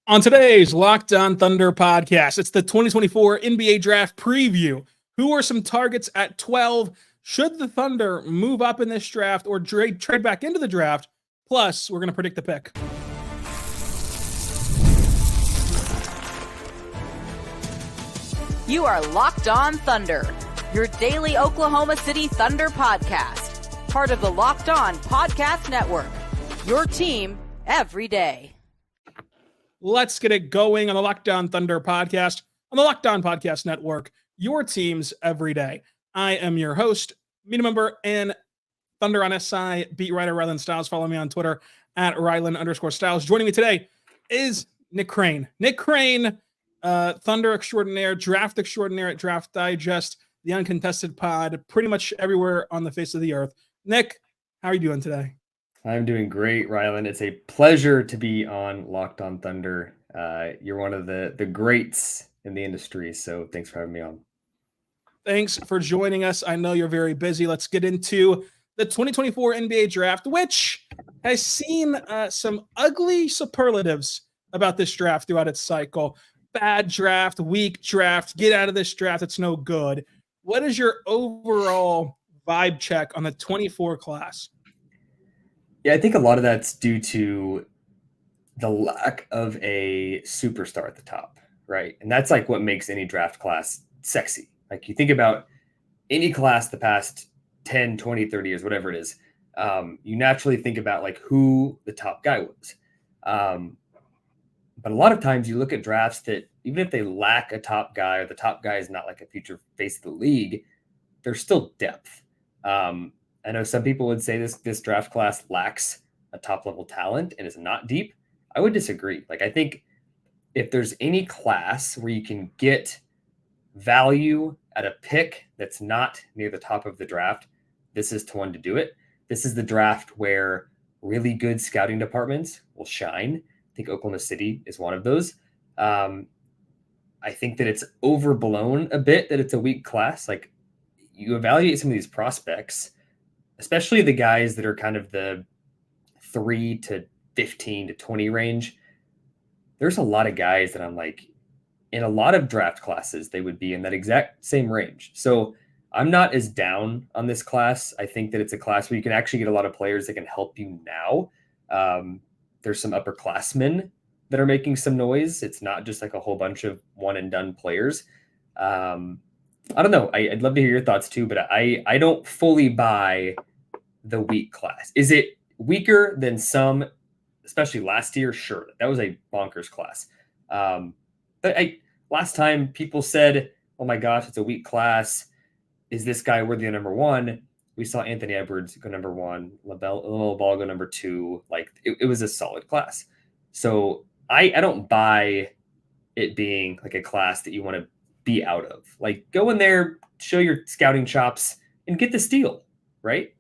On today's Locked On Thunder podcast, it's the 2024 NBA Draft Preview. Who are some targets at 12? Should the Thunder move up in this draft or trade back into the draft? Plus, we're going to predict the pick. You are Locked On Thunder, your daily Oklahoma City Thunder podcast. Part of the Locked On Podcast Network, your team every day. Let's get it going on the Locked On Thunder podcast on the Locked On Podcast Network, your teams every day. I am your host, media member, and Thunder on SI beat writer Rylan Stiles. Follow me on Twitter at Rylan_Stiles. Joining me today is Nick Crain. Nick Crain, Thunder extraordinaire, draft extraordinaire at Draft Digest, the uncontested pod, pretty much everywhere on the face of the earth. Nick, how are you doing today? I'm doing great, Rylan. It's a pleasure to be on Locked On Thunder. You're one of the greats in the industry, so thanks for having me on. Thanks for joining us. I know you're very busy. Let's get into the 2024 NBA Draft, which has seen some ugly superlatives about this draft throughout its cycle. Bad draft, weak draft, get out of this draft, it's no good. What is your overall vibe check on the 24 class? Yeah, I think a lot of that's due to the lack of a superstar at the top, right? And that's like what makes any draft class sexy. Like you think about any class the past 10, 20, 30 years, whatever it is, you naturally think about like who the top guy was. But a lot of times you look at drafts that even if they lack a top guy or the top guy is not like a future face of the league, there's still depth. I know some people would say this draft class lacks a top level talent and is not deep. I would disagree. Like I think if there's any class where you can get value at a pick that's not near the top of the draft, this is one to do it. This is the draft where really good scouting departments will shine. I think Oklahoma City is one of those. I think that it's overblown a bit that it's a weak class. Like you evaluate some of these prospects, especially the guys that are kind of the 3 to 15 to 20 range. There's a lot of guys that I'm like, in a lot of draft classes, they would be in that exact same range. So I'm not as down on this class. I think that it's a class where you can actually get a lot of players that can help you now. There's some upperclassmen that are making some noise. It's not just like a whole bunch of one and done players. I don't know. I'd love to hear your thoughts too, but I don't fully buy the weak class. Is it weaker than some, especially last year? Sure. That was a bonkers class. But last time people said, oh my gosh, it's a weak class. Is this guy worthy of number one? We saw Anthony Edwards go number one, LaMelo Ball go number two. Like it was a solid class. So I don't buy it being like a class that you want to be out of. Like go in there, show your scouting chops and get the steal, right?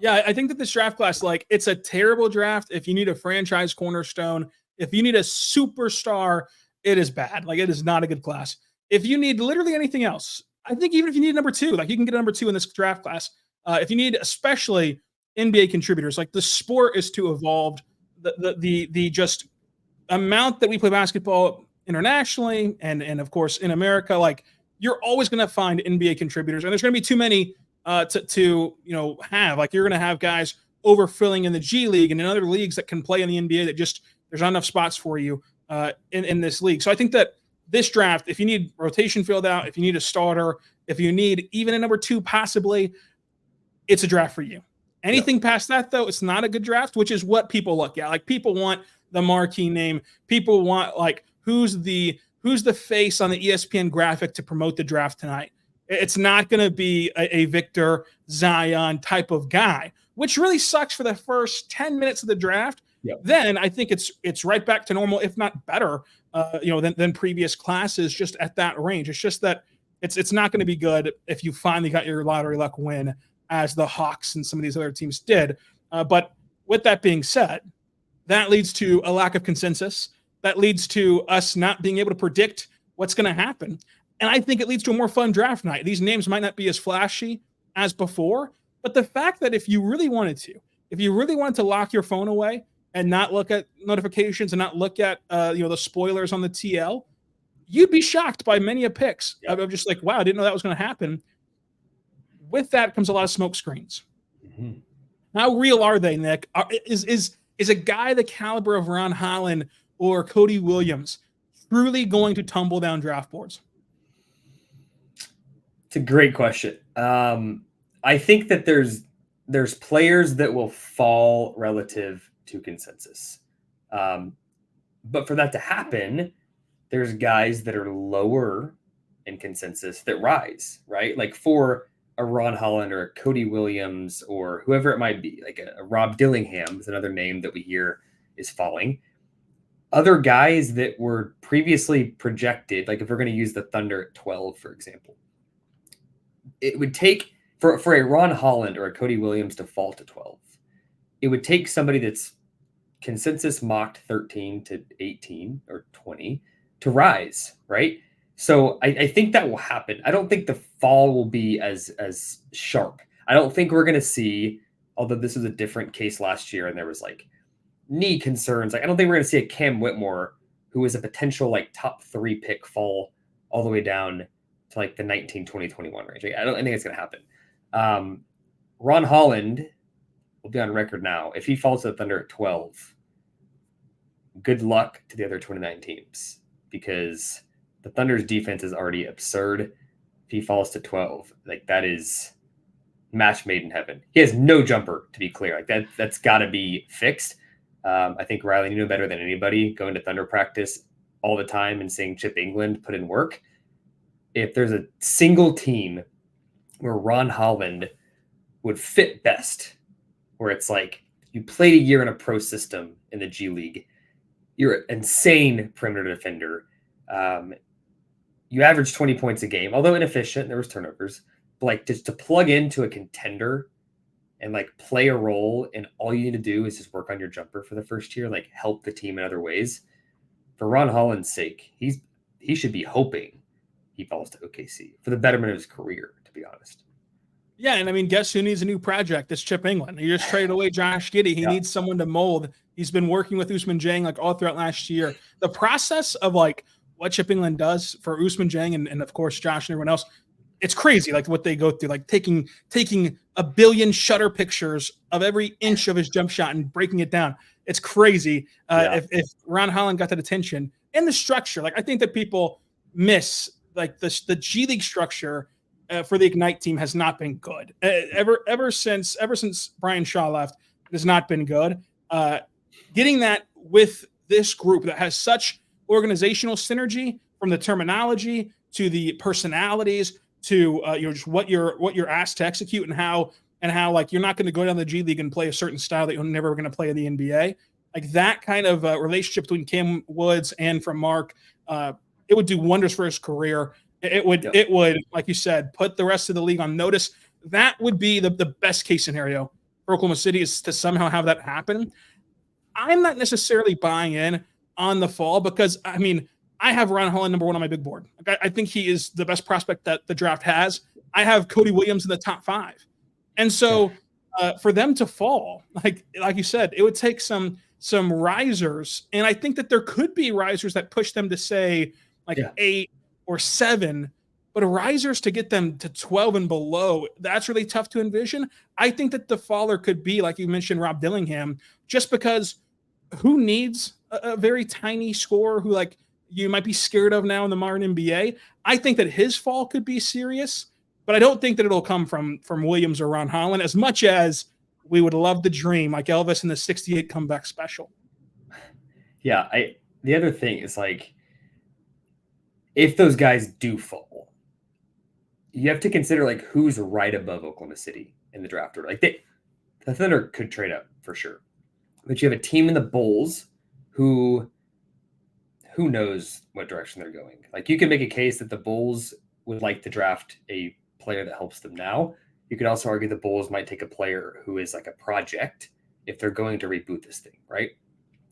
Yeah, I think that this draft class, like it's a terrible draft. If you need a franchise cornerstone, if you need a superstar, it is bad. Like it is not a good class. If you need literally anything else, I think even if you need number two, like you can get a number two in this draft class. If you need especially NBA contributors, like the sport is too evolved. The just amount that we play basketball internationally and of course in America, like you're always going to find NBA contributors, and there's going to be too many to have. Like you're going to have guys overfilling in the G League and in other leagues that can play in the NBA that just there's not enough spots for you in this league. So I think that this draft, if you need rotation filled out, if you need a starter, if you need even a number two, possibly, it's a draft for you. Anything past that, though, it's not a good draft, which is what people look at. Like people want the marquee name. People want like who's the face on the ESPN graphic to promote the draft tonight. It's not going to be a Victor Zion type of guy, which really sucks for the first 10 minutes of the draft. Yep. Then I think it's right back to normal, if not better, than previous classes, just at that range. It's just that it's not going to be good if you finally got your lottery luck win, as the Hawks and some of these other teams did. But with that being said, that leads to a lack of consensus. That leads to us not being able to predict what's going to happen. And I think it leads to a more fun draft night. These names might not be as flashy as before, but the fact that if you really wanted to lock your phone away and not look at notifications and not look at the spoilers on the TL, you'd be shocked by many a picks. Yep. I'm just like, wow, I didn't know that was going to happen. With that comes a lot of smoke screens. Mm-hmm. How real are they, Nick? Is a guy the caliber of Ron Holland or Cody Williams truly going to tumble down draft boards? It's a great question. I think that there's players that will fall relative to consensus. But for that to happen, there's guys that are lower in consensus that rise, right? Like for a Ron Holland or a Cody Williams or whoever it might be, like a Rob Dillingham is another name that we hear is falling. Other guys that were previously projected, like if we're going to use the Thunder at 12, for example, it would take for a Ron Holland or a Cody Williams to fall to 12. It would take somebody that's consensus mocked 13 to 18 or 20 to rise, right? So I think that will happen. I don't think the fall will be as sharp. I don't think we're going to see, although this was a different case last year and there was like knee concerns. Like I don't think we're going to see a Cam Whitmore who is a potential like top 3 pick fall all the way down to like the 19, 20, 21 range. I don't think it's going to happen. Ron Holland will be on record now. If he falls to the Thunder at 12, good luck to the other 29 teams because the Thunder's defense is already absurd. If he falls to 12, like that is match made in heaven. He has no jumper, to be clear. Like that's got to be fixed. I think Rylan, you know better than anybody, going to Thunder practice all the time and seeing Chip England put in work. If there's a single team where Ron Holland would fit best, where it's like you played a year in a pro system in the G League, you're an insane perimeter defender. You average 20 points a game, although inefficient, there was turnovers, but like just to plug into a contender and like play a role and all you need to do is just work on your jumper for the first year, like help the team in other ways. For Ron Holland's sake, he should be hoping he falls to OKC for the betterment of his career, to be honest. Yeah, and I mean, guess who needs a new project? It's Chip England. He just traded away Josh Giddey. He needs someone to mold. He's been working with Ousmane Dieng like all throughout last year. The process of like what Chip England does for Ousmane Dieng and of course Josh and everyone else, it's crazy. Like what they go through, like taking a billion shutter pictures of every inch of his jump shot and breaking it down. It's crazy. If Ron Holland got that attention and the structure, like I think that people miss like the G League structure. For the Ignite team has not been good ever since Brian Shaw left. It has not been good. Getting that with this group that has such organizational synergy, from the terminology to the personalities to just what you're asked to execute and how like you're not going to go down the G League and play a certain style that you're never going to play in the NBA. Like that kind of relationship between Cam Woods and from Mark, it would do wonders for his career. It would, like you said, put the rest of the league on notice. That would be the best case scenario for Oklahoma City, is to somehow have that happen. I'm not necessarily buying in on the fall because, I mean, I have Ron Holland number 1 on my big board. I think he is the best prospect that the draft has. I have Cody Williams in the top 5. And so for them to fall, like you said, it would take some risers. And I think that there could be risers that push them to say like 8 or 7, but risers to get them to 12 and below, that's really tough to envision. I think that the faller could be, like you mentioned, Rob Dillingham, just because who needs a very tiny scorer who like you might be scared of now in the modern NBA? I think that his fall could be serious, but I don't think that it'll come from Williams or Ron Holland, as much as we would love the dream, like Elvis in the 68 comeback special. Yeah, the other thing is like, if those guys do fall, you have to consider like who's right above Oklahoma City in the draft order. Like the Thunder could trade up for sure, but you have a team in the Bulls who knows what direction they're going. Like you can make a case that the Bulls would like to draft a player that helps them now. You could also argue the Bulls might take a player who is like a project if they're going to reboot this thing, right?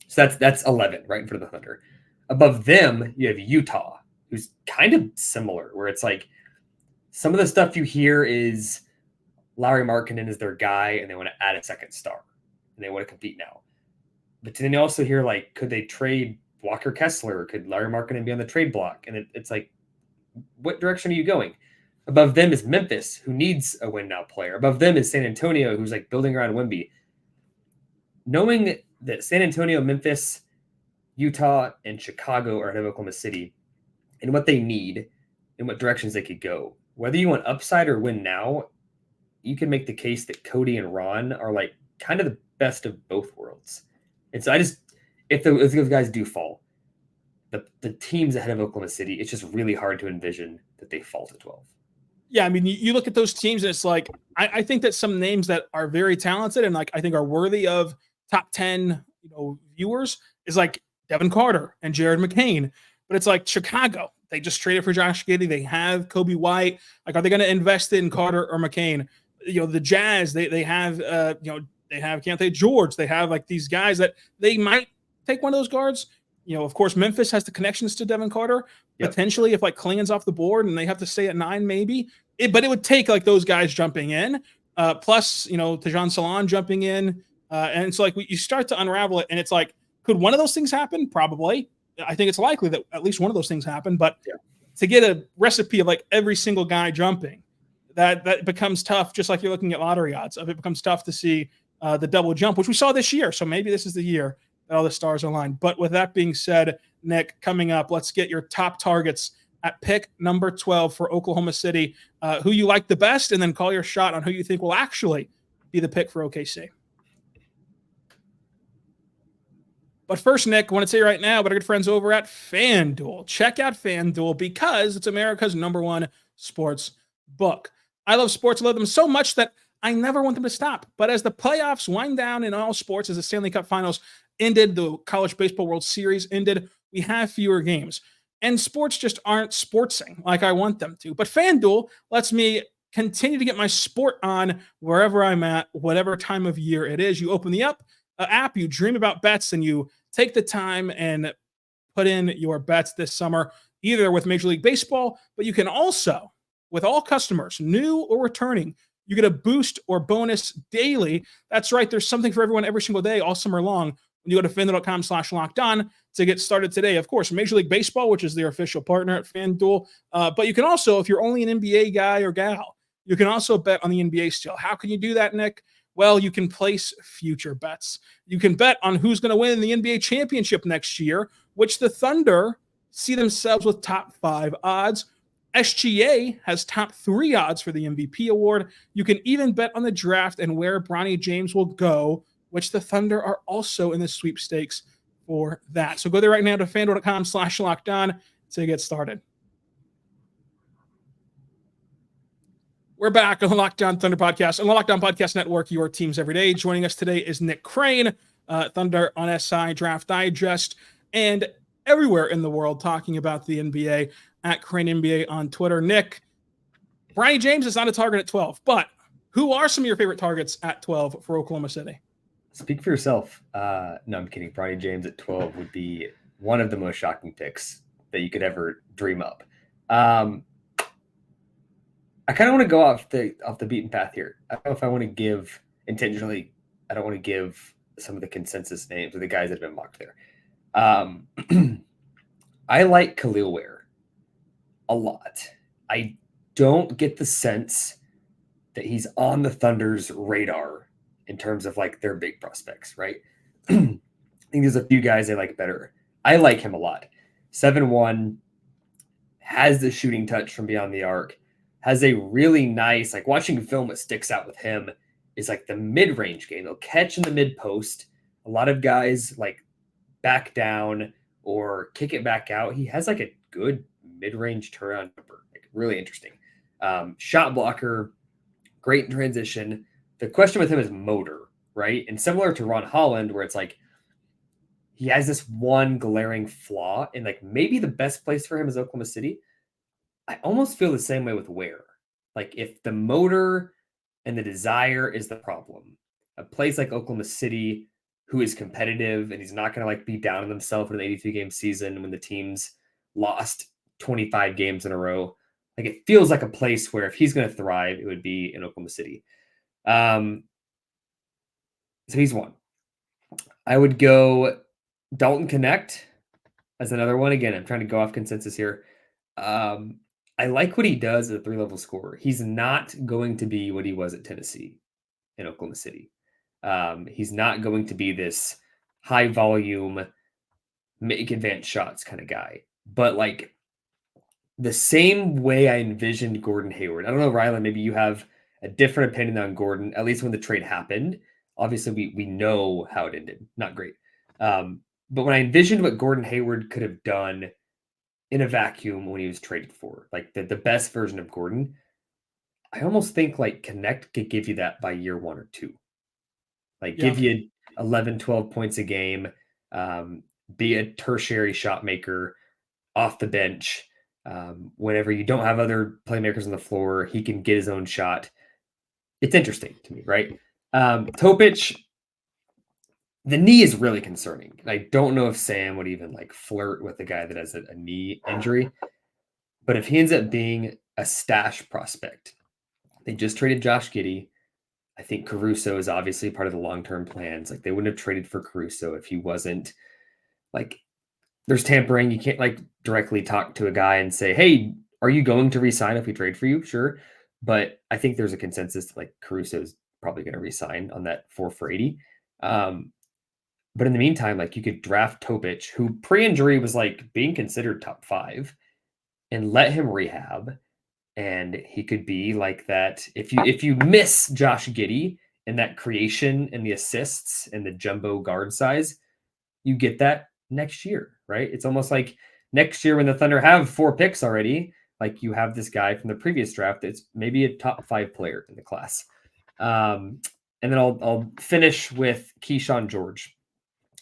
So that's 11 right in front of the Thunder. Above them, you have Utah, who's kind of similar, where it's like some of the stuff you hear is Lauri Markkanen is their guy and they want to add a second star and they want to compete now. But then you also hear, like, could they trade Walker Kessler? Could Larry Markkinen be on the trade block? And it's like, what direction are you going? Above them is Memphis, who needs a win now player. Above them is San Antonio, who's like building around Wemby. Knowing that San Antonio, Memphis, Utah, and Chicago are ahead of Oklahoma City and what they need and what directions they could go, whether you want upside or win now, you can make the case that Cody and Ron are like kind of the best of both worlds. And so if those guys do fall, the teams ahead of Oklahoma City, it's just really hard to envision that they fall to 12. Yeah, I mean, you look at those teams and it's like, I think that some names that are very talented and like I think are worthy of top 10, viewers is like Devin Carter and Jared McCain. But it's like Chicago, they just traded for Josh Giddey. They have Kobe White. Like, are they going to invest in Carter or McCain? The Jazz, they have they have Kyshawn George. They have like these guys that they might take one of those guards. Of course, Memphis has the connections to Devin Carter. Yep. Potentially, if like Klingon's off the board and they have to stay at 9, maybe. But it would take like those guys jumping in, plus Tajon Salon jumping in, and so like you start to unravel it, and it's like, could one of those things happen? Probably. I think it's likely that at least one of those things happen. But to get a recipe of like every single guy jumping, that becomes tough. Just like you're looking at lottery odds, it becomes tough to see the double jump, which we saw this year. So maybe this is the year that all the stars align. But with that being said, Nick, coming up, let's get your top targets at pick number 12 for Oklahoma City, who you like the best, and then call your shot on who you think will actually be the pick for OKC. But first, Nick, I want to tell you right now about our good friends over at FanDuel. Check out FanDuel because it's America's #1 sports book. I love sports. I love them so much that I never want them to stop. But as the playoffs wind down in all sports, as the Stanley Cup Finals ended, the College Baseball World Series ended, we have fewer games. And sports just aren't sportsing like I want them to. But FanDuel lets me continue to get my sport on wherever I'm at, whatever time of year it is. You open the app, you dream about bets, and you take the time and put in your bets this summer, either with Major League Baseball, but you can also, with all customers, new or returning, you get a boost or bonus daily. That's right. There's something for everyone every single day, all summer long. When you go to FanDuel.com/lockedon to get started today. Of course, Major League Baseball, which is their official partner at FanDuel. But you can also, if you're only an NBA guy or gal, you can also bet on the NBA still. How can you do that, Nick? Well, you can place future bets. You can bet on who's going to win the NBA championship next year, which the Thunder see themselves with top 5 odds. SGA has top 3 odds for the MVP award. You can even bet on the draft and where Bronny James will go, which the Thunder are also in the sweepstakes for that. So go there right now to FanDuel.com/lockedon to get started. We're back on the Locked On Thunder podcast, on the Locked On Podcast Network, your teams every day. Joining us today is Nick Crain, Thunder on SI Draft Digest, and everywhere in the world talking about the NBA at Crain NBA on Twitter. Nick, Bronny James is not a target at 12, but who are some of your favorite targets at 12 for Oklahoma City? Speak for yourself. No, I'm kidding. Bronny James at 12 would be one of the most shocking picks that you could ever dream up. I kind of want to go off the beaten path here. I don't know if I want to give intentionally. I don't want to give some of the consensus names of the guys that have been mocked there. I like Khalil Ware a lot. I don't get the sense that he's on the Thunder's radar in terms of like their big prospects, right? I think there's a few guys I like better. I like him a lot. 7'1", has the shooting touch from beyond the arc. Has a really nice, like watching film, what sticks out with him is like the mid-range game. He'll catch in the mid-post. A lot of guys like back down or kick it back out. He has like a good mid-range turnaround number, like really interesting. Shot blocker, great in transition. The question with him is motor, right? And similar to Ron Holland, where it's like he has this one glaring flaw, and like maybe the best place for him is Oklahoma City. I almost feel the same way with Ware. Like if the motor and the desire is the problem, a place like Oklahoma City, who is competitive and he's not going to like be down on himself in an 82-game season when the team's lost 25 games in a row. Like it feels like a place where if he's going to thrive, it would be in Oklahoma City. So he's one. I would go Dalton Connect as another one. Again, I'm trying to go off consensus here. I like what he does as a 3-level scorer. He's not going to be what he was at Tennessee in Oklahoma City. He's not going to be this high volume, make advanced shots kind of guy. But like the same way I envisioned Gordon Hayward. I don't know, Rylan, maybe you have a different opinion on Gordon, at least when the trade happened. Obviously, we know how it ended. Not great. But when I envisioned what Gordon Hayward could have done in a vacuum when he was traded for, like the best version of Gordon, I almost think like Connect could give you that by year 1 or 2. Like give you 11, 12 points a game, be a tertiary shot maker off the bench. Whenever you don't have other playmakers on the floor, he can get his own shot. It's interesting to me, right? Topic, the knee is really concerning. I don't know if Sam would even like flirt with a guy that has a knee injury, but if he ends up being a stash prospect, they just traded Josh Giddey. I think Caruso is obviously part of the long-term plans. Like they wouldn't have traded for Caruso if he wasn't like, there's tampering. You can't like directly talk to a guy and say, hey, are you going to resign if we trade for you? Sure. But I think there's a consensus that like Caruso is probably going to resign on that 4 for $80. But in the meantime, like you could draft Topic, who pre-injury was like being considered top 5, and let him rehab. And he could be like that. If you miss Josh Giddey and that creation and the assists and the jumbo guard size, you get that next year, right? It's almost like next year when the Thunder have 4 picks already, like you have this guy from the previous draft that's maybe a top 5 player in the class. And then I'll finish with Kyshawn George,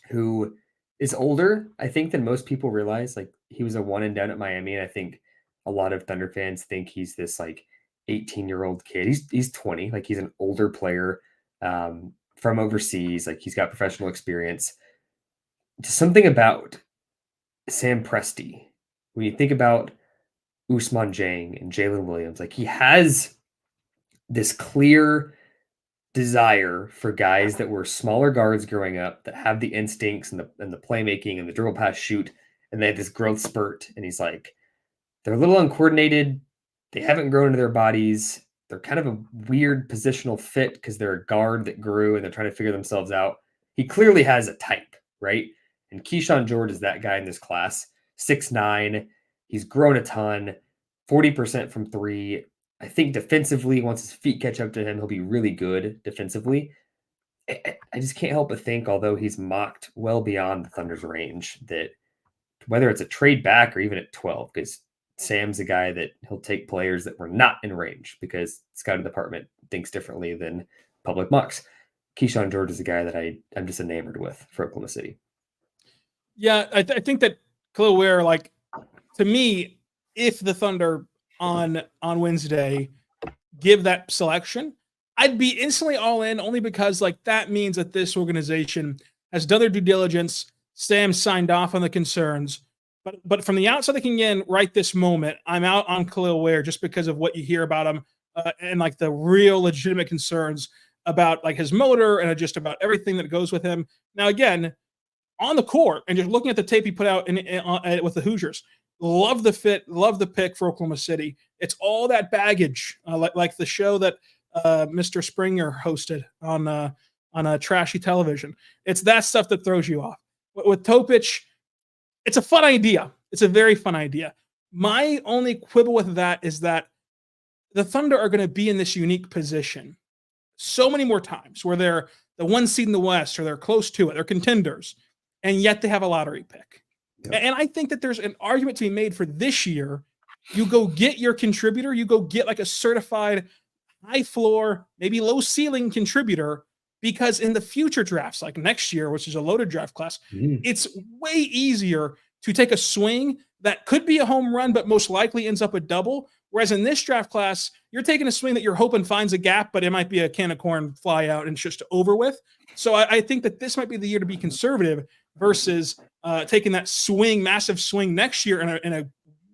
who is older, I think, than most people realize. Like he was a 1 and done at Miami, and I think a lot of Thunder fans think he's this like 18-year-old kid. He's 20, like he's an older player from overseas. Like he's got professional experience. Just something about Sam Presti, when you think about Ousmane Dieng and Jaylen Williams, like he has this clear desire for guys that were smaller guards growing up that have the instincts and the playmaking and the dribble pass shoot, and they have this growth spurt. And he's like, they're a little uncoordinated. They haven't grown into their bodies. They're kind of a weird positional fit because they're a guard that grew and they're trying to figure themselves out. He clearly has a type, right? And Kyshawn George is that guy in this class. 6'9". He's grown a ton, 40% from 3. I think defensively, once his feet catch up to him, he'll be really good defensively. I just can't help but think, although he's mocked well beyond the Thunder's range, that whether it's a trade back or even at 12, because Sam's a guy that he'll take players that were not in range because the scouting department thinks differently than public mocks. Kyshawn George is a guy that I'm just enamored with for Oklahoma City. Yeah, I think that Khalil Ware, like, to me, if the Thunder on Wednesday give that selection, I'd be instantly all in, only because like that means that this organization has done their due diligence. Sam signed off on the concerns, but from the outside looking in right this moment, I'm out on Khalil Ware just because of what you hear about him and like the real legitimate concerns about like his motor and just about everything that goes with him. Now, again, on the court and just looking at the tape he put out with the Hoosiers, love the fit, love the pick for Oklahoma City. It's all that baggage, like the show that Mr. Springer hosted on a trashy television. It's that stuff that throws you off. With Topic, it's a fun idea. It's a very fun idea. My only quibble with that is that the Thunder are going to be in this unique position so many more times where they're the 1 seed in the West or they're close to it. They're contenders, and yet they have a lottery pick. Yep. And I think that there's an argument to be made for this year. You go get your contributor. You go get like a certified high floor, maybe low ceiling contributor, because in the future drafts, like next year, which is a loaded draft class, it's way easier to take a swing that could be a home run, but most likely ends up a double. Whereas in this draft class, you're taking a swing that you're hoping finds a gap, but it might be a can of corn fly out and it's just over with. So I think that this might be the year to be conservative versus taking that swing, massive swing next year in a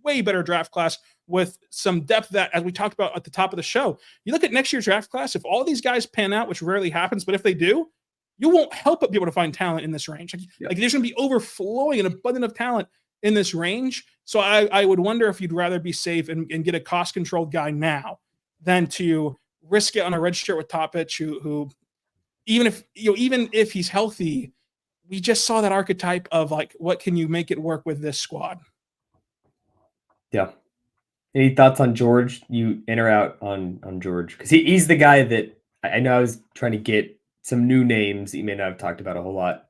way better draft class with some depth that, as we talked about at the top of the show, you look at next year's draft class, if all these guys pan out, which rarely happens, but if they do, you won't help but be able to find talent in this range. Like there's going to be overflowing and abundant of talent in this range. So I would wonder if you'd rather be safe and get a cost-controlled guy now than to risk it on a red shirt with Topic, who even if he's healthy, we just saw that archetype of like, what can you make it work with this squad? Yeah. Any thoughts on George? You in or out on George? Because he's the guy that I know I was trying to get some new names that you may not have talked about a whole lot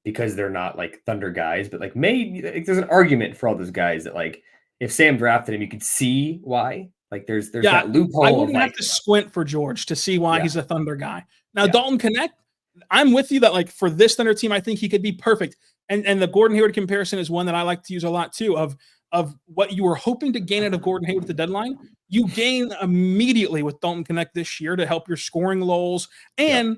because they're not like Thunder guys, but like maybe like, there's an argument for all those guys that like if Sam drafted him, you could see why. Like there's that loophole. I wouldn't have to squint for George to see why he's a Thunder guy. Now Dalton Connect, I'm with you that like for this Thunder team, I think he could be perfect. And the Gordon Hayward comparison is one that I like to use a lot too, of what you were hoping to gain out of Gordon Hayward at the deadline, you gain immediately with Dalton Connect this year to help your scoring lulls. And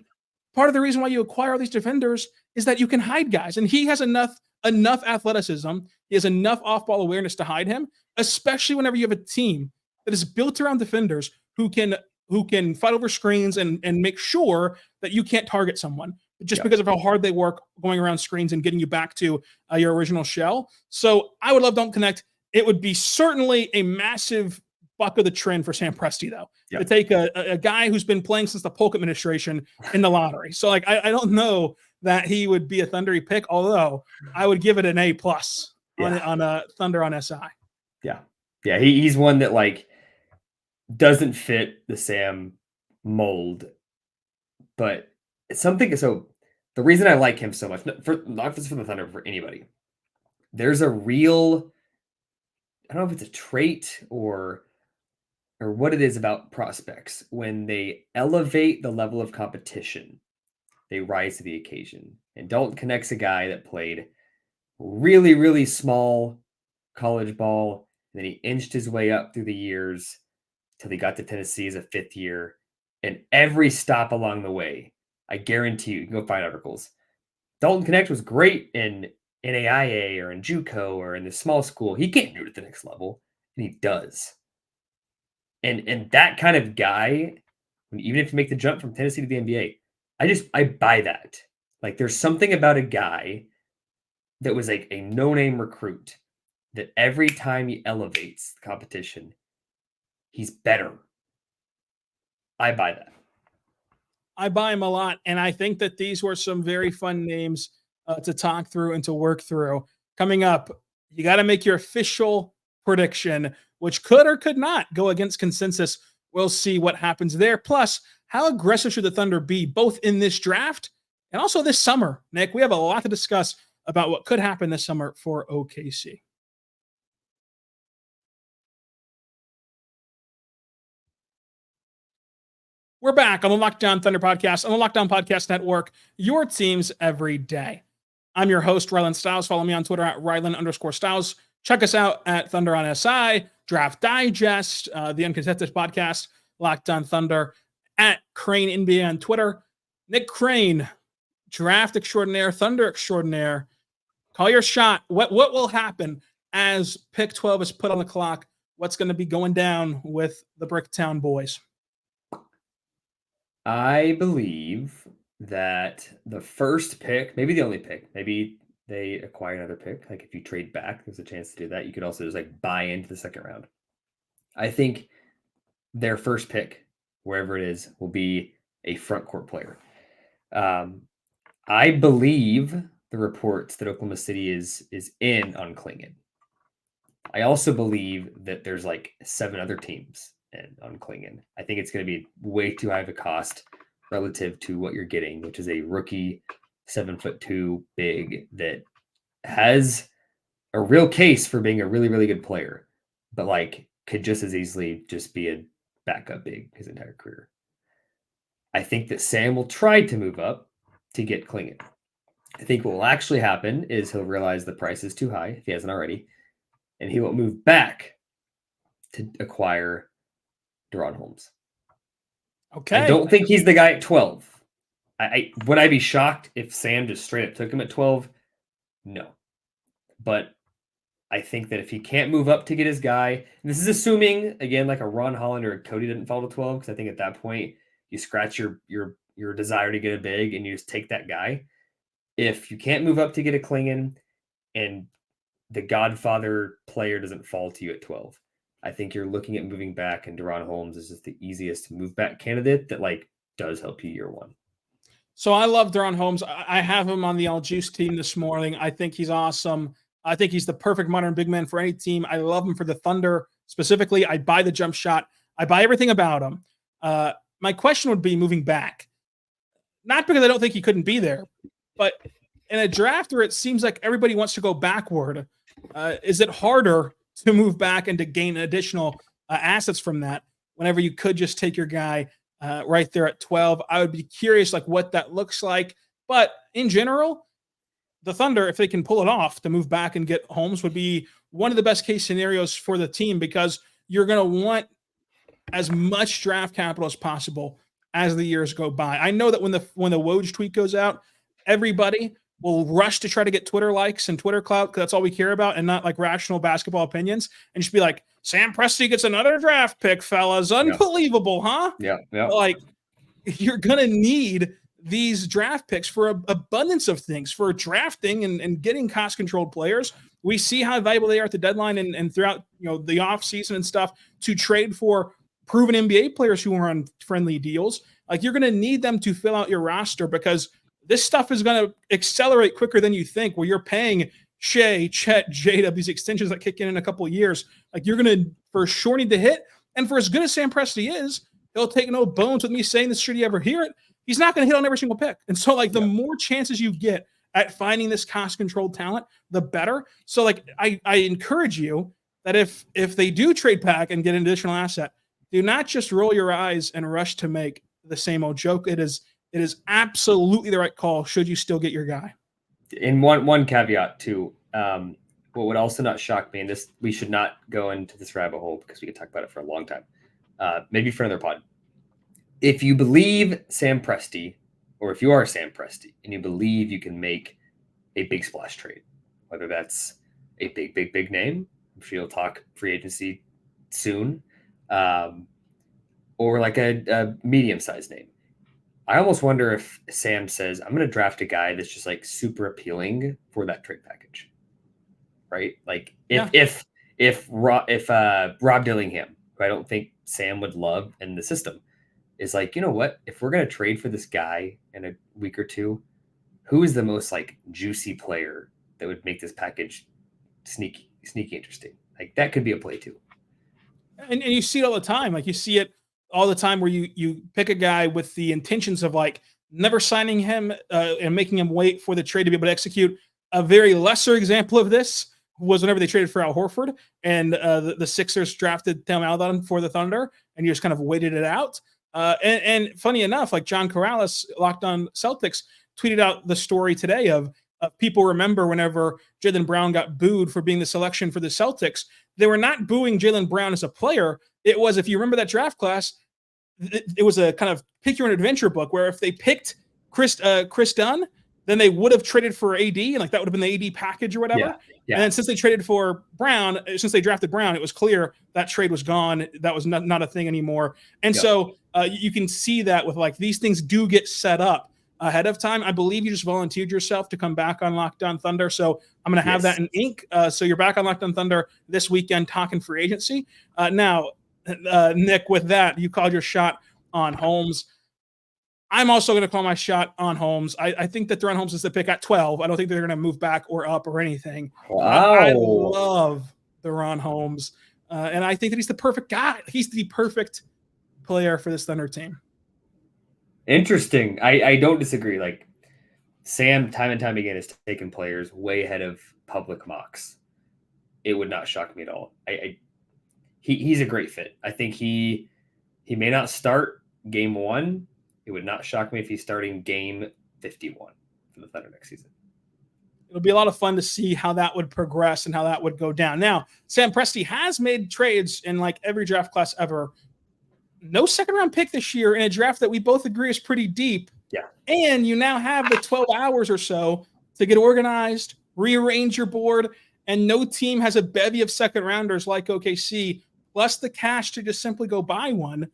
part of the reason why you acquire all these defenders is that you can hide guys. And he has enough athleticism. He has enough off-ball awareness to hide him, especially whenever you have a team that is built around defenders who can fight over screens and make sure that you can't target someone just because of how hard they work going around screens and getting you back to your original shell. So I would love Don't Connect. It would be certainly a massive buck of the trend for Sam Presti, though, to take a guy who's been playing since the Polk administration in the lottery. So like, I don't know that he would be a Thundery pick, although I would give it an A+ on a Thunder on SI. Yeah. Yeah. He's one that like doesn't fit the Sam mold, but it's something. So the reason I like him so much, not just for the Thunder, but for anybody, there's a real, I don't know if it's a trait or what it is about prospects. When they elevate the level of competition, they rise to the occasion. And Dalton Connect's a guy that played really, really small college ball. And then he inched his way up through the years till he got to Tennessee as a fifth year. And every stop along the way, I guarantee you can go find articles. Dalton Connect was great in NAIA or in JUCO or in the small school. He can't do it at the next level, and he does. And that kind of guy, even if you make the jump from Tennessee to the NBA, I buy that. Like there's something about a guy that was like a no-name recruit that every time he elevates the competition, he's better. I buy that. I buy him a lot. And I think that these were some very fun names to talk through and to work through. Coming up, you got to make your official prediction, which could or could not go against consensus. We'll see what happens there. Plus, how aggressive should the Thunder be both in this draft and also this summer? Nick, we have a lot to discuss about what could happen this summer for OKC. We're back on the Locked On Thunder podcast, on the Locked On Podcast Network, your teams every day. I'm your host, Rylan Stiles. Follow me on Twitter at Rylan_Stiles. Check us out at Thunder on SI, Draft Digest, the Uncontested Podcast, Locked On Thunder, at Crain NBA on Twitter. Nick Crain, draft extraordinaire, Thunder extraordinaire. Call your shot. What will happen as pick 12 is put on the clock? What's going to be going down with the Bricktown boys? I believe that the first pick, maybe the only pick, maybe they acquire another pick. Like if you trade back, there's a chance to do that. You could also just like buy into the second round. I think their first pick, wherever it is, will be a front court player. I believe the reports that Oklahoma City is in on Klingon. I also believe that there's like 7 other teams on Klingon. I think it's going to be way too high of a cost relative to what you're getting, which is a rookie 7'2" big that has a real case for being a really, really good player, but like could just as easily just be a backup big his entire career. I think that Sam will try to move up to get Klingon. I think what will actually happen is he'll realize the price is too high if he hasn't already, and he will move back to acquire DaRon Holmes. Okay. I don't think he's the guy at 12. Would I be shocked if Sam just straight up took him at 12? No. But I think that if he can't move up to get his guy, and this is assuming, again, like a Ron Holland or a Cody didn't fall to 12, because I think at that point you scratch your your desire to get a big and you just take that guy. If you can't move up to get a Klingon and the Godfather player doesn't fall to you at 12, I think you're looking at moving back, and DaRon Holmes is just the easiest move back candidate that does help you year one. So I love DaRon Holmes. I have him on the All Juice team this morning. I think he's awesome. I think he's the perfect modern big man for any team. I love him for the Thunder specifically. I buy the jump shot. I buy everything about him. My question would be moving back. Not because I don't think he couldn't be there, but in a draft where it seems like everybody wants to go backward, is it harder to move back and to gain additional assets from that whenever you could just take your guy right there at 12? I would be curious what that looks like. But in general, the Thunder, if they can pull it off to move back and get Holmes, would be one of the best case scenarios for the team, because you're going to want as much draft capital as possible as the years go by. I know that when the Woj tweet goes out, everybody will rush to try to get Twitter likes and Twitter clout, because that's all we care about, and not rational basketball opinions, and just be like, Sam Presti gets another draft pick, fellas. Unbelievable, huh? Yeah. You're going to need these draft picks for an abundance of things, for drafting and getting cost-controlled players. We see how valuable they are at the deadline and throughout the offseason and stuff, to trade for proven NBA players who are on friendly deals. You're going to need them to fill out your roster, because this stuff is going to accelerate quicker than you think, where you're paying Shea, Chet, Jada, these extensions that kick in a couple of years. You're going to for sure need to hit. And for as good as Sam Presti is, he'll take no bones with me saying this, should he ever hear it, he's not going to hit on every single pick. And so the more chances you get at finding this cost-controlled talent, the better. So I encourage you that if they do trade back and get an additional asset, do not just roll your eyes and rush to make the same old joke. It is absolutely the right call, should you still get your guy. And one caveat too, what would also not shock me, and this, we should not go into this rabbit hole because we could talk about it for a long time, maybe for another pod. If you believe Sam Presti, or if you are Sam Presti and you believe you can make a big splash trade, whether that's a big name, I'm sure you'll talk free agency soon, or a medium-sized name. I almost wonder if Sam says, I'm going to draft a guy that's just super appealing for that trade package, right? If Rob Dillingham, who I don't think Sam would love in the system, is you know what? If we're going to trade for this guy in a week or two, who is the most juicy player that would make this package sneaky interesting? That could be a play too. And you see it all the time. You see it all the time where you pick a guy with the intentions of never signing him and making him wait for the trade to be able to execute. A very lesser example of this was whenever they traded for Al Horford, and the Sixers drafted Theo Maledon for the Thunder, and you just kind of waited it out. And funny enough, John Corrales, Locked On Celtics, tweeted out the story today of people remember whenever Jaylen Brown got booed for being the selection for the Celtics. They were not booing Jaylen Brown as a player. It was, if you remember that draft class, it was a kind of pick your own adventure book, where if they picked Chris Dunn, then they would have traded for AD, and that would have been the AD package or whatever. Yeah. And then since they traded for Brown, since they drafted Brown, it was clear that trade was gone. That was not a thing anymore. And so you can see that with these things do get set up ahead of time. I believe you just volunteered yourself to come back on Locked On Thunder, so I'm going to have that in ink. So you're back on Locked On Thunder this weekend talking free agency. Now, Nick, with that, you called your shot on Holmes. I'm also going to call my shot on Holmes. I think that DaRon Holmes is the pick at 12. I don't think they're going to move back or up or anything. Wow. I love DaRon Holmes, and I think that he's the perfect guy. He's the perfect player for this Thunder team. Interesting. I don't disagree. Sam, time and time again, has taken players way ahead of public mocks. It would not shock me at all. He's a great fit. I think he may not start game 1. It would not shock me if he's starting game 51 for the Thunder next season. It'll be a lot of fun to see how that would progress and how that would go down. Now, Sam Presti has made trades in every draft class ever. No second-round pick this year in a draft that we both agree is pretty deep. Yeah. And you now have the 12 hours or so to get organized, rearrange your board, and no team has a bevy of second-rounders like OKC, plus the cash to just simply go buy one.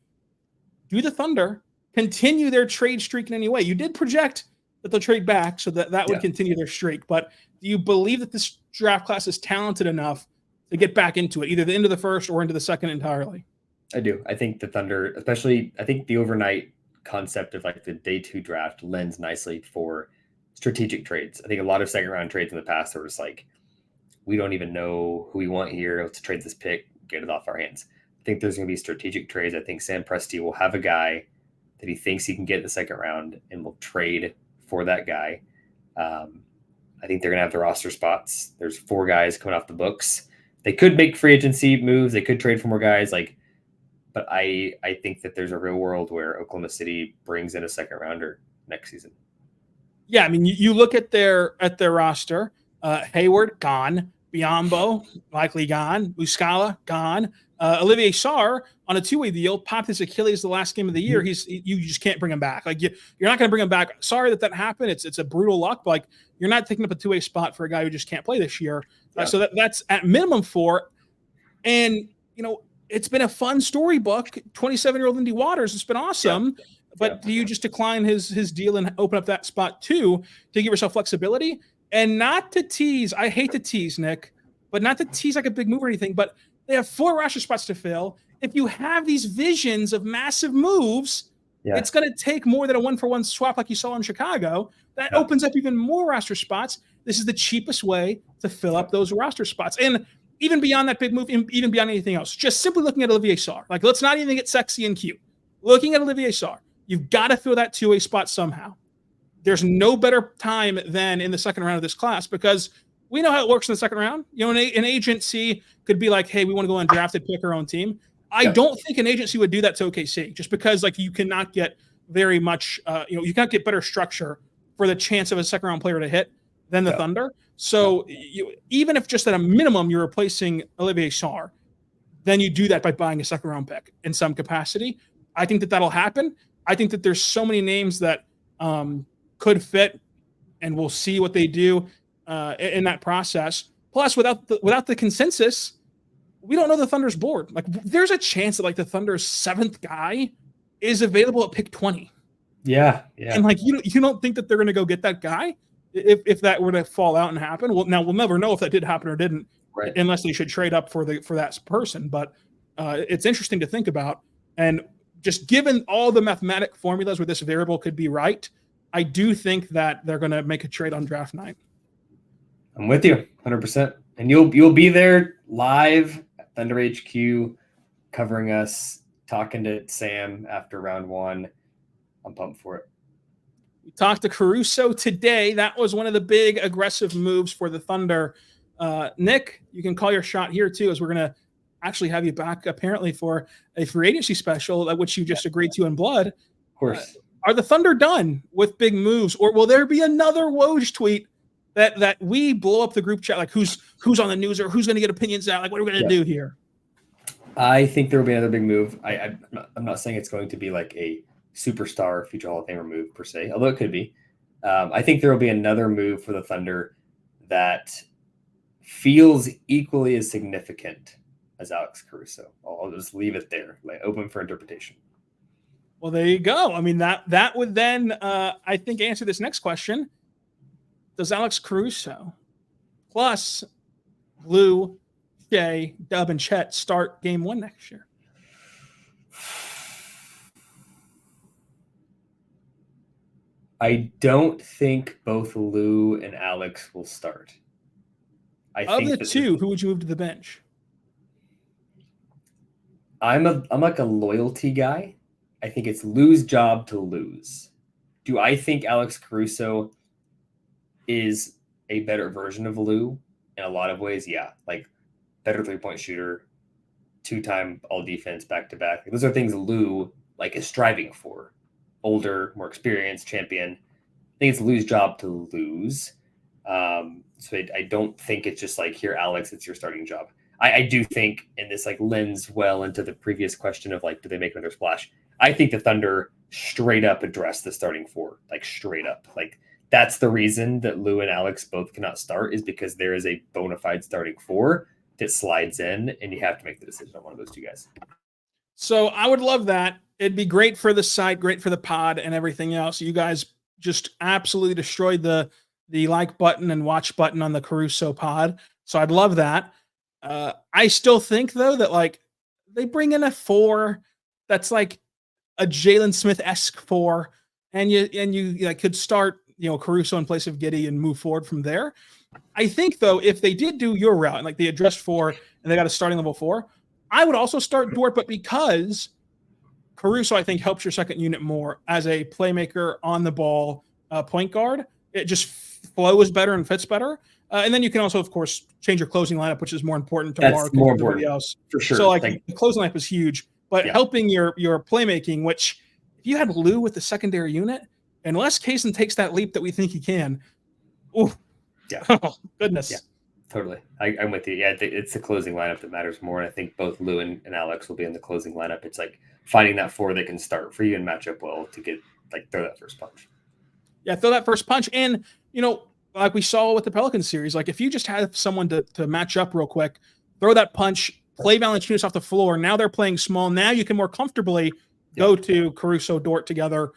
Do the Thunder continue their trade streak in any way? You did project that they'll trade back, so that would continue their streak. But do you believe that this draft class is talented enough to get back into it, either the end of the first or into the second entirely? I do. I think the Thunder, especially, I think the overnight concept of like the day 2 draft lends nicely for strategic trades. I think a lot of second round trades in the past are just like, we don't even know who we want here. Let's trade this pick, get it off our hands. I think there's going to be strategic trades. I think Sam Presti will have a guy that he thinks he can get in the second round and will trade for that guy. I think they're going to have the roster spots. There's 4 guys coming off the books. They could make free agency moves. They could trade for more guys. But I think that there's a real world where Oklahoma City brings in a second rounder next season. Yeah, I mean, you look at their roster. Hayward gone, Biyombo likely gone, Muscala gone. Olivier Saric on a 2-way deal popped his Achilles the last game of the year. You just can't bring him back. Like you're not going to bring him back. Sorry that happened. It's a brutal luck. But like you're not taking up a 2-way spot for a guy who just can't play this year. So that's at minimum 4. And it's been a fun storybook. 27-year-old Indy Waters. It's been awesome. Yeah. But do you just decline his deal and open up that spot too to give yourself flexibility? And not to tease, I hate to tease, Nick, but not to tease like a big move or anything, but they have 4 roster spots to fill. If you have these visions of massive moves, it's going to take more than a 1-for-1 swap like you saw in Chicago. That opens up even more roster spots. This is the cheapest way to fill up those roster spots. And even beyond that big move, even beyond anything else, just simply looking at Olivier Saric. Like, let's not even get sexy and cute. Looking at Olivier Saric, you've got to fill that 2-way spot somehow. There's no better time than in the second round of this class because we know how it works in the second round. An agency could be like, hey, we want to go undrafted, pick our own team. I don't think an agency would do that to OKC just because like you cannot get very much, you cannot get better structure for the chance of a second round player to hit than the Thunder. So even if just at a minimum you're replacing Olivier Saric, then you do that by buying a second round pick in some capacity. I think that'll happen. I think that there's so many names that could fit, and we'll see what they do in that process. Plus, without the consensus, we don't know the Thunder's board. Like, there's a chance that like the Thunder's 7th guy is available at pick 20. Yeah. And like you don't think that they're going to go get that guy if that were to fall out and happen. Well, now we'll never know if that did happen or didn't, right? Unless they should trade up for that person. But it's interesting to think about, and just given all the mathematic formulas where this variable could be right, I do think that they're going to make a trade on draft night. I'm with you 100%. And you'll be there live at Thunder HQ covering us, talking to Sam after round 1. I'm pumped for it. We talked to Caruso today. That was one of the big aggressive moves for the Thunder. Nick, you can call your shot here too, as we're going to actually have you back apparently for a free agency special, which you just agreed to in blood. Of course. Are the Thunder done with big moves, or will there be another Woj tweet that we blow up the group chat? Like who's on the news, or who's going to get opinions out? Like what are we going to do here? I think there will be another big move. I'm not saying it's going to be like a superstar future Hall of Famer move per se, although it could be. I think there will be another move for the Thunder that feels equally as significant as Alex Caruso. I'll just leave it there, like open for interpretation. Well, there you go. I mean, that would then, I think, answer this next question. Does Alex Caruso plus Lou, Shea, Dub, and Chet start game 1 next year? I don't think both Lou and Alex will start. Of the two, who would you move to the bench? I'm like a loyalty guy. I think it's Lou's job to lose. Do I think Alex Caruso is a better version of Lou in a lot of ways? Yeah, like better 3-point shooter, 2-time all defense back-to-back. Those are things Lou like is striving for. Older, more experienced champion. I think it's Lou's job to lose. So I don't think it's just like, here, Alex, it's your starting job. I do think, and this like lends well into the previous question of like, do they make another splash? I think the Thunder straight up address the starting 4, like straight up. Like that's the reason that Lou and Alex both cannot start, is because there is a bona fide starting 4 that slides in, and you have to make the decision on one of those two guys. So I would love that. It'd be great for the site, great for the pod and everything else. You guys just absolutely destroyed the like button and watch button on the Caruso pod. So I'd love that. I still think though that like they bring in a 4 that's like a Jalen Smith-esque 4, and you like could start, Caruso in place of Giddey and move forward from there. I think though, if they did do your route and like they addressed 4 and they got a starting level 4, I would also start Dort, but because Caruso, I think, helps your second unit more as a playmaker on the ball point guard. It just flows better and fits better. And then you can also, of course, change your closing lineup, which is more important to That's Mark more and everybody important, else. for sure. So, like, the closing lineup is huge, but helping your playmaking, which if you had Lou with the secondary unit, unless Kaysen takes that leap that we think he can, oh, goodness. Yeah, totally. I'm with you. Yeah, it's the closing lineup that matters more. And I think both Lou and Alex will be in the closing lineup. It's like finding that 4 that can start for you and match up well to get throw that first punch. Yeah, throw that first punch. And, like we saw with the Pelicans series, like if you just have someone to match up real quick, throw that punch, play Valanciunas off the floor. Now they're playing small. Now you can more comfortably go to Caruso, Dort together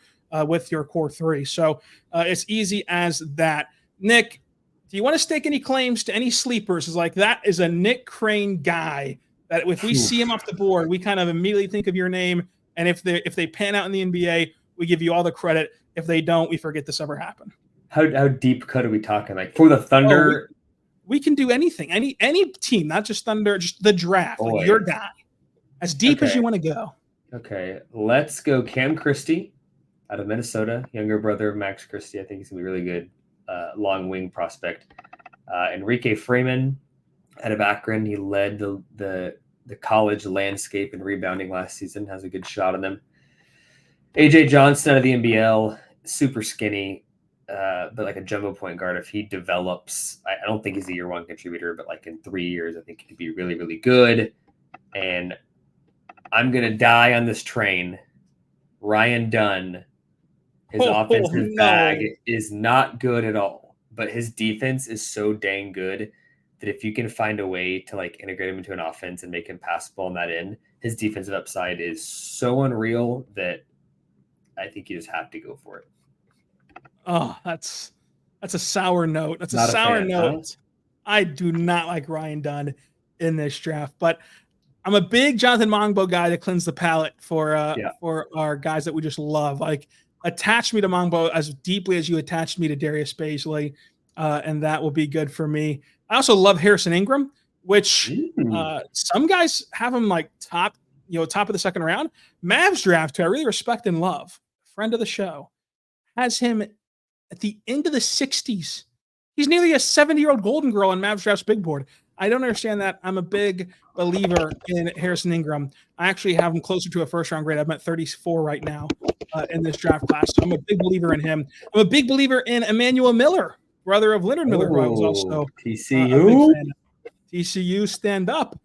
with your core 3. So it's easy as that. Nick, do you want to stake any claims to any sleepers? Is like that is a Nick Crain guy that if we see him off the board, we kind of immediately think of your name. And if they pan out in the NBA, we give you all the credit. If they don't, we forget this ever happened. How deep cut are we talking? Like for the Thunder, we can do anything, any team, not just Thunder, just the draft. Like your guy, as deep as you want to go. Okay, let's go. Cam Christie out of Minnesota, younger brother of Max Christie. I think he's gonna be really good. Long wing prospect. Enrique Freeman out of Akron. He led the college landscape in rebounding last season. Has a good shot on them. AJ Johnson out of the NBL, super skinny, but like a jumbo point guard. If he develops, I don't think he's a year 1 contributor, but like in 3 years, I think he could be really, really good. And I'm gonna die on this train. Ryan Dunn. His offensive bag is not good at all, but his defense is so dang good that if you can find a way to like integrate him into an offense and make him pass the ball on that end, his defensive upside is so unreal that I think you just have to go for it. Oh, that's a sour note. That's not a sour fan, note. Huh? I do not like Ryan Dunn in this draft, but I'm a big Jonathan Mongbo guy to cleanse the palate for our guys that we just love. Like, attach me to Mongbo as deeply as you attached me to Darius Baisley, and that will be good for me. I also love Harrison Ingram, which some guys have him like top of the second round. Mavs draft, who I really respect and love, friend of the show, has him at the end of the 60s. He's nearly a 70-year-old Golden Girl on Mavs draft's big board. I don't understand that. I'm a big believer in Harrison Ingram. I actually have him closer to a first-round grade. I'm at 34 right now in this draft class. So I'm a big believer in him. I'm a big believer in Emmanuel Miller, brother of Leonard Miller, who I was also TCU. A big fan of. TCU stand up.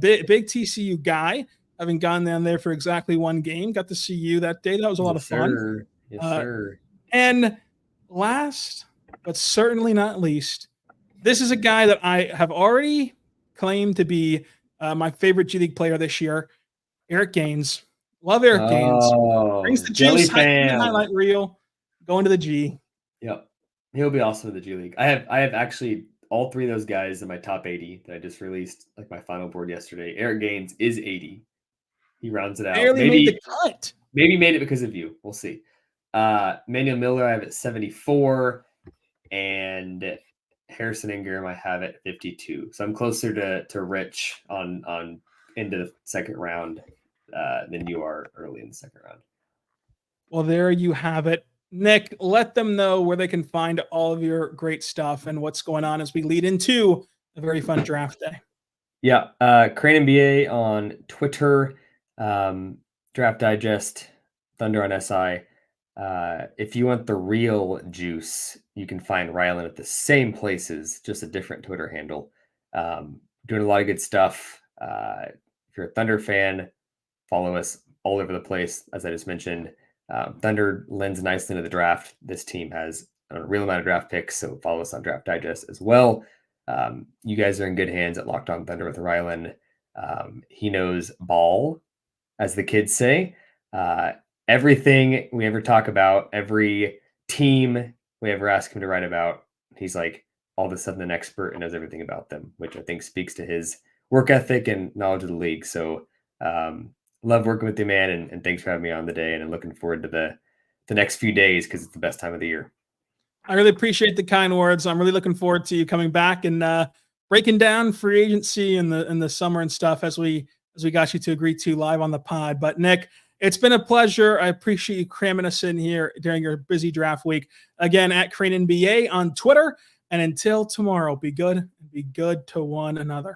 Big TCU guy. Having gone down there for exactly 1 game. Got to see you that day. That was a lot of fun. Yes, sir. And last, but certainly not least, this is a guy that I have already claimed to be my favorite G League player this year, Eric Gaines. Love Eric Gaines. Brings the juice, highlight reel, going to the G. Yep. He'll be awesome in the G League. I have actually all 3 of those guys in my top 80 that I just released, like my final board yesterday. Eric Gaines is 80. He rounds it out. Barely made the cut. Maybe made it because of you. We'll see. Manuel Miller I have at 74, and Harrison Ingram I have at 52. So I'm closer to Rich on into the second round than you are early in the second round. Well, there you have it. Nick, let them know where they can find all of your great stuff and what's going on as we lead into a very fun draft day. Yeah. Crain NBA on Twitter, Draft Digest, Thunder on SI. If you want the real juice, you can find Rylan at the same places, just a different Twitter handle. Doing a lot of good stuff. If you're a Thunder fan, follow us all over the place, as I just mentioned. Thunder lends nicely into the draft. This team has a real amount of draft picks, so follow us on Draft Digest as well. You guys are in good hands at Locked On Thunder with Rylan. He knows ball, as the kids say. Everything we ever talk about, every team we ever ask him to write about, he's like all of a sudden an expert and knows everything about them, which I think speaks to his work ethic and knowledge of the league. So love working with you, man, and thanks for having me on the day. And I'm looking forward to the next few days because it's the best time of the year. I really appreciate the kind words. I'm really looking forward to you coming back and breaking down free agency in the summer and stuff as we got you to agree to live on the pod. But Nick, it's been a pleasure. I appreciate you cramming us in here during your busy draft week. Again, at Crain NBA on Twitter. And until tomorrow, be good and be good to one another.